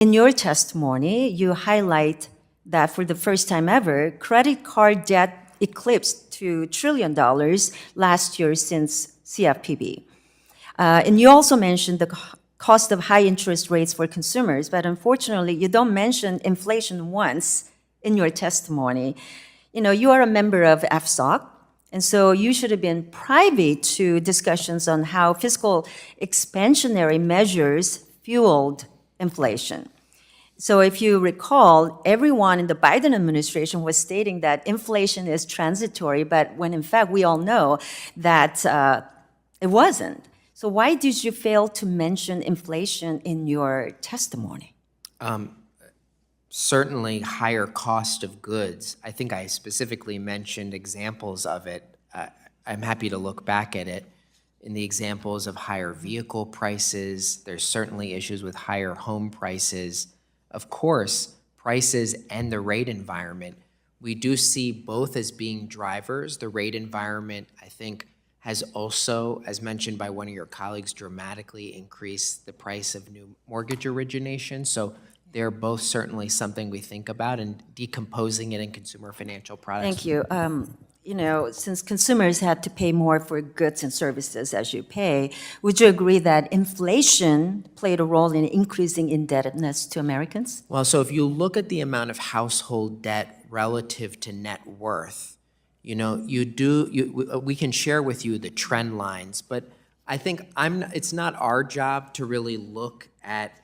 In your testimony, you highlight that for the first time ever, credit card debt eclipsed $2 trillion last year since CFPB. And you also mentioned the cost of high interest rates for consumers, but unfortunately, you don't mention inflation once in your testimony. You know, you are a member of FSOC, and so you should have been privy to discussions on how fiscal expansionary measures fueled inflation. So if you recall, everyone in the Biden administration was stating that inflation is transitory, but when in fact we all know that it wasn't. So why did you fail to mention inflation in your testimony? Certainly higher cost of goods. I think I specifically mentioned examples of it. I'm happy to look back at it. In the examples of higher vehicle prices, there's certainly issues with higher home prices. Of course, prices and the rate environment, we do see both as being drivers. The rate environment, I think, has also, as mentioned by one of your colleagues, dramatically increased the price of new mortgage origination. So they're both certainly something we think about, and decomposing it in consumer financial products. Thank you. You know, since consumers had to pay more for goods and services as you pay, would you agree that inflation played a role in increasing indebtedness to Americans? Well, so if you look at the amount of household debt relative to net worth, you know, we can share with you the trend lines, but I think it's not our job to really look at,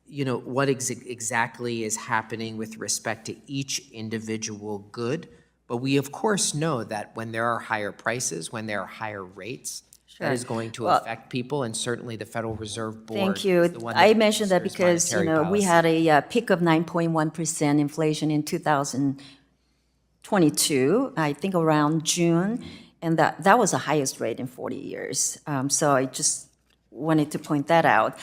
you know, what exactly is happening with respect to each individual good. But we, of course, know that when there are higher prices, when there are higher rates, that is going to affect people, and certainly the Federal Reserve Board. Thank you. Is the one that I mentioned that because, you know, we had policy. a peak of 9.1% inflation in 2022, I think around June, and that was the highest rate in 40 years. So I just wanted to point that out.